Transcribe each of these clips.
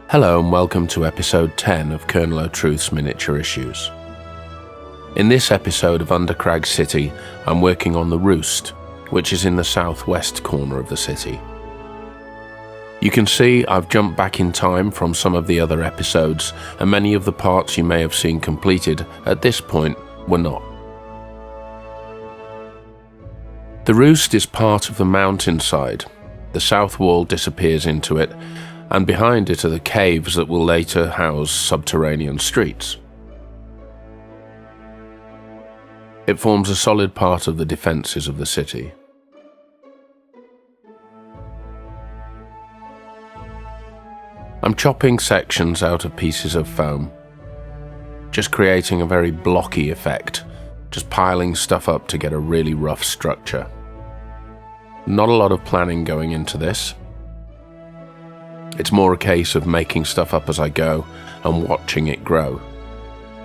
Hello and welcome to episode 10 of Colonel O'Truth's Miniature Issues. In this episode of Undercrag City, I'm working on the Roost, which is in the southwest corner of the city. You can see I've jumped back in time from some of the other episodes, and many of the parts you may have seen completed at this point were not. The Roost is part of the mountainside. The south wall disappears into it, and behind it are the caves that will later house subterranean streets. It forms a solid part of the defences of the city. I'm chopping sections out of pieces of foam, just creating a very blocky effect, just piling stuff up to get a really rough structure. Not a lot of planning going into this. It's more a case of making stuff up as I go and watching it grow.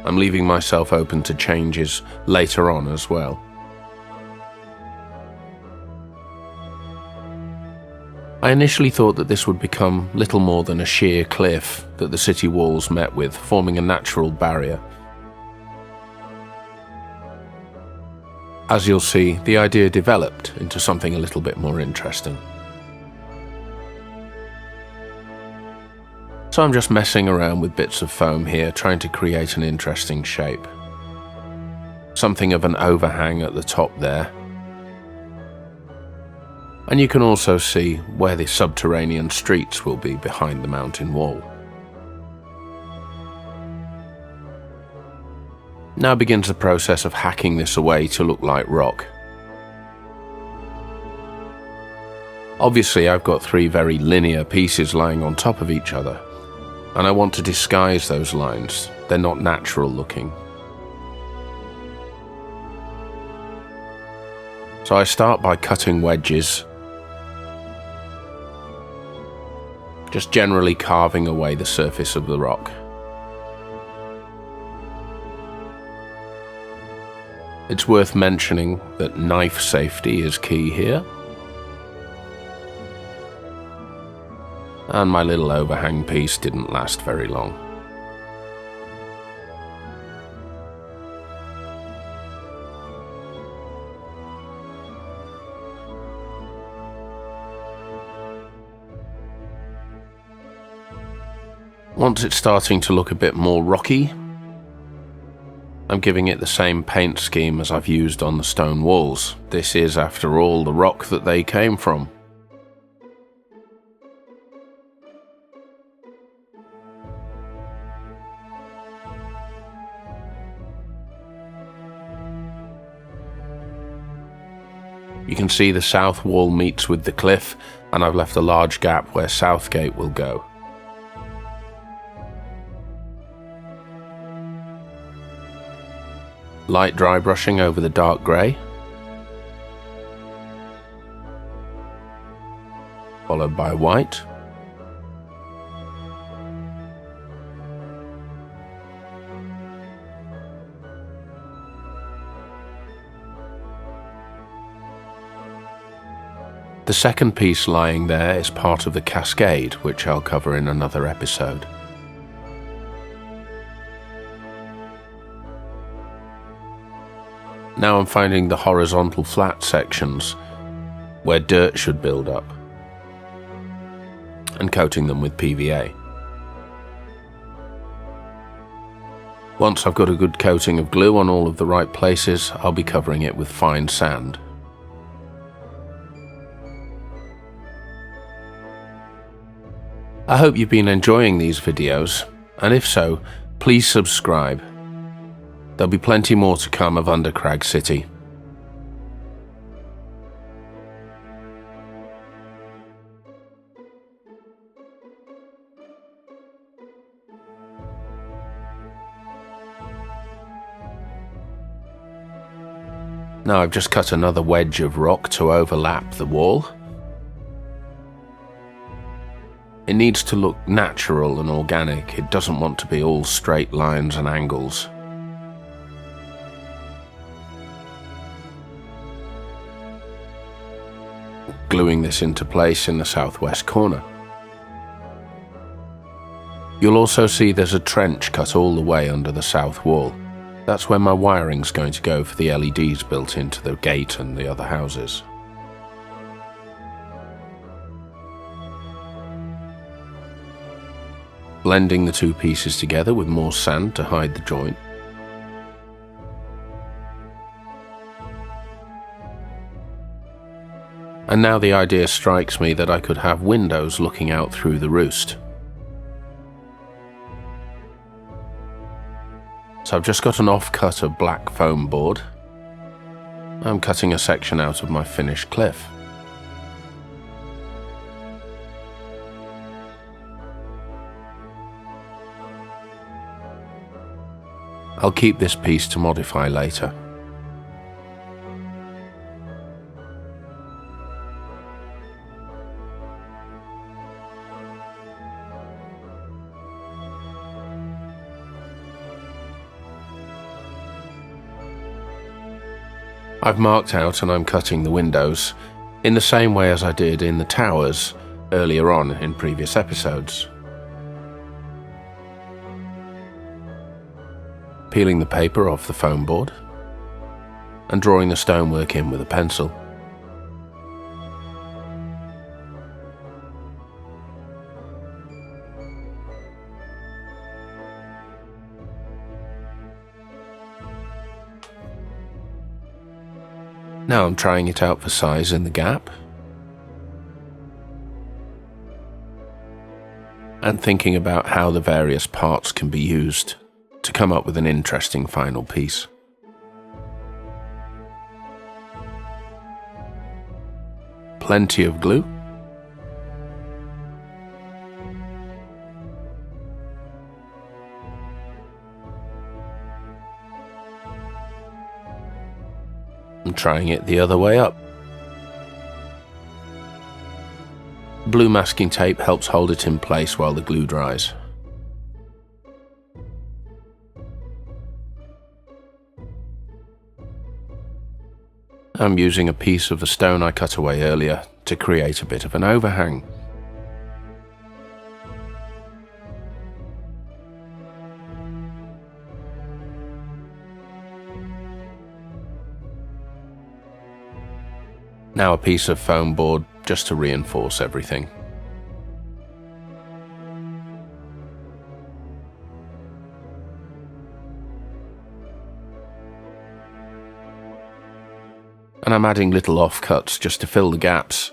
I'm leaving myself open to changes later on as well. I initially thought that this would become little more than a sheer cliff that the city walls met with, forming a natural barrier. As you'll see, the idea developed into something a little bit more interesting. So I'm just messing around with bits of foam here, trying to create an interesting shape. Something of an overhang at the top there. And you can also see where the subterranean streets will be behind the mountain wall. Now begins the process of hacking this away to look like rock. Obviously, I've got three very linear pieces lying on top of each other, and I want to disguise those lines. They're not natural looking. So I start by cutting wedges, just generally carving away the surface of the rock. It's worth mentioning that knife safety is key here. And my little overhang piece didn't last very long. Once it's starting to look a bit more rocky, I'm giving it the same paint scheme as I've used on the stone walls. This is, after all, the rock that they came from. You can see the south wall meets with the cliff, and I've left a large gap where Southgate will go. Light dry brushing over the dark grey, followed by white. The second piece lying there is part of the cascade, which I'll cover in another episode. Now I'm finding the horizontal flat sections where dirt should build up and coating them with PVA. Once I've got a good coating of glue on all of the right places, I'll be covering it with fine sand. I hope you've been enjoying these videos, and if so, please subscribe. There'll be plenty more to come of Undercrag City. Now I've just cut another wedge of rock to overlap the wall. It needs to look natural and organic. It doesn't want to be all straight lines and angles. Gluing this into place in the southwest corner. You'll also see there's a trench cut all the way under the south wall. That's where my wiring's going to go for the LEDs built into the gate and the other houses. Blending the two pieces together with more sand to hide the joint. And now the idea strikes me that I could have windows looking out through the roost. So I've just got an offcut of black foam board. I'm cutting a section out of my finished cliff. I'll keep this piece to modify later. I've marked out and I'm cutting the windows in the same way as I did in the towers earlier on in previous episodes. Peeling the paper off the foam board and drawing the stonework in with a pencil. Now I'm trying it out for size in the gap and thinking about how the various parts can be used to come up with an interesting final piece. Plenty of glue. I'm trying it the other way up. Blue masking tape helps hold it in place while the glue dries. I'm using a piece of the stone I cut away earlier to create a bit of an overhang. Now a piece of foam board just to reinforce everything. And I'm adding little offcuts just to fill the gaps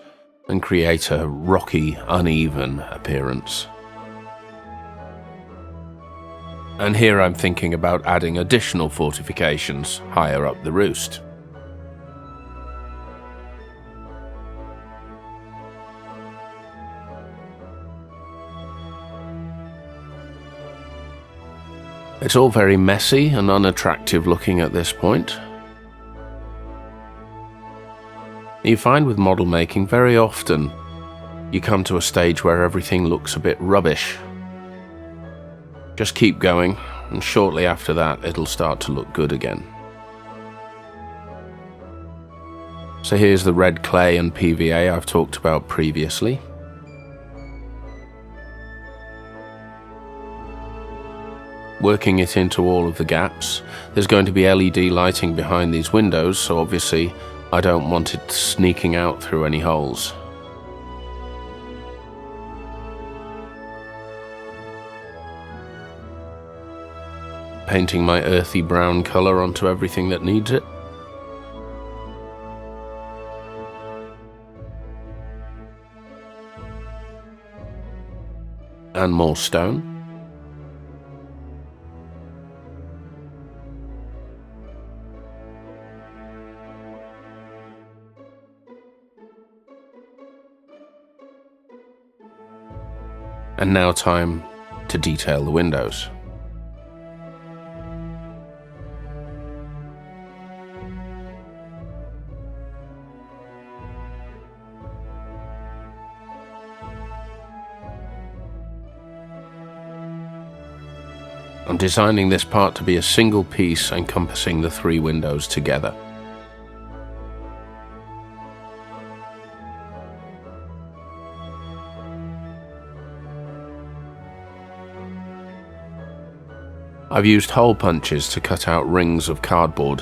and create a rocky, uneven appearance. And here I'm thinking about adding additional fortifications higher up the roost. It's all very messy and unattractive looking at this point. You find with model making very often you come to a stage where everything looks a bit rubbish. Just keep going, and shortly after that it'll start to look good again. So here's the red clay and PVA I've talked about previously. Working it into all of the gaps. There's going to be LED lighting behind these windows, so obviously I don't want it sneaking out through any holes. Painting my earthy brown colour onto everything that needs it. And more stone. And now time to detail the windows. I'm designing this part to be a single piece encompassing the three windows together. I've used hole punches to cut out rings of cardboard,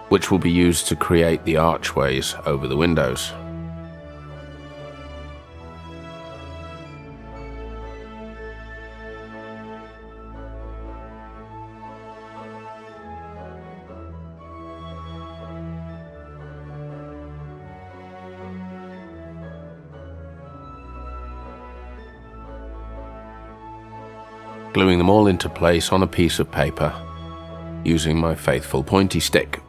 which will be used to create the archways over the windows. Gluing them all into place on a piece of paper, using my faithful pointy stick.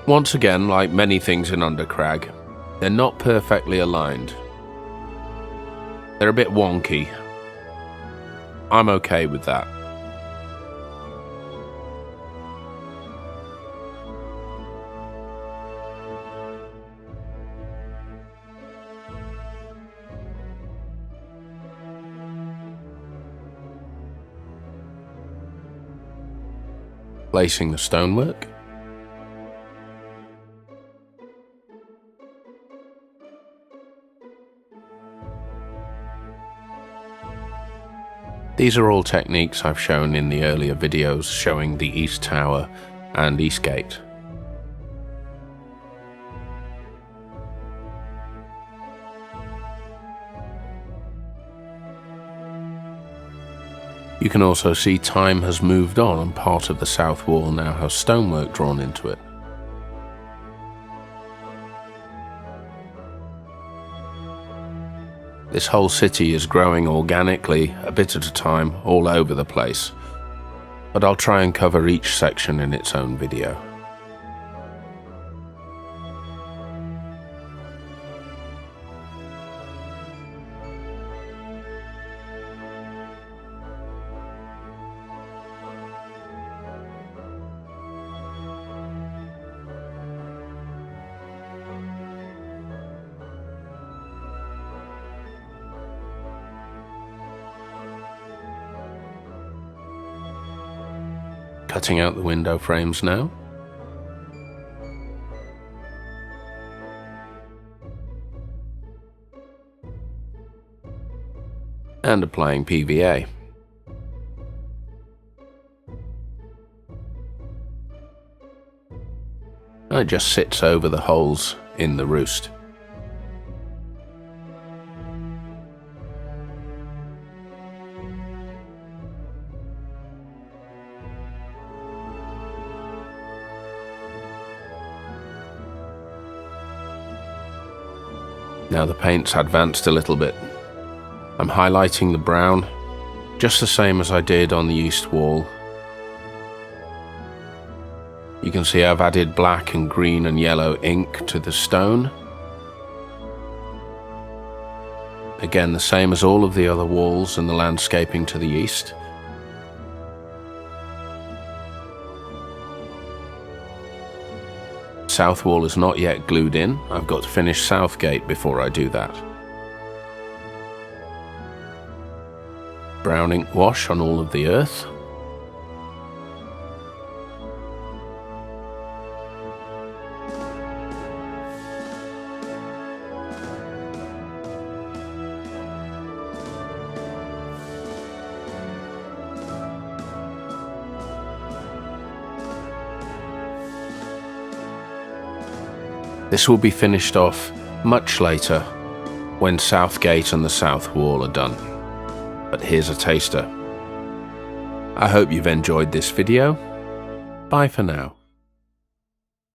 Once again, like many things in Undercrag, they're not perfectly aligned. They're a bit wonky. I'm okay with that. Placing the stonework. These are all techniques I've shown in the earlier videos showing the East Tower and East Gate. You can also see time has moved on and part of the south wall now has stonework drawn into it. This whole city is growing organically, a bit at a time, all over the place, but I'll try and cover each section in its own video. Cutting out the window frames now. And applying PVA. It just sits over the holes in the roost. Now the paint's advanced a little bit. I'm highlighting the brown, just the same as I did on the east wall. You can see I've added black and green and yellow ink to the stone. Again, the same as all of the other walls and the landscaping to the east. South wall is not yet glued in. I've got to finish South Gate before I do that. Brown ink wash on all of the earth. This will be finished off much later when South Gate and the South Wall are done. But here's a taster. I hope you've enjoyed this video. Bye for now.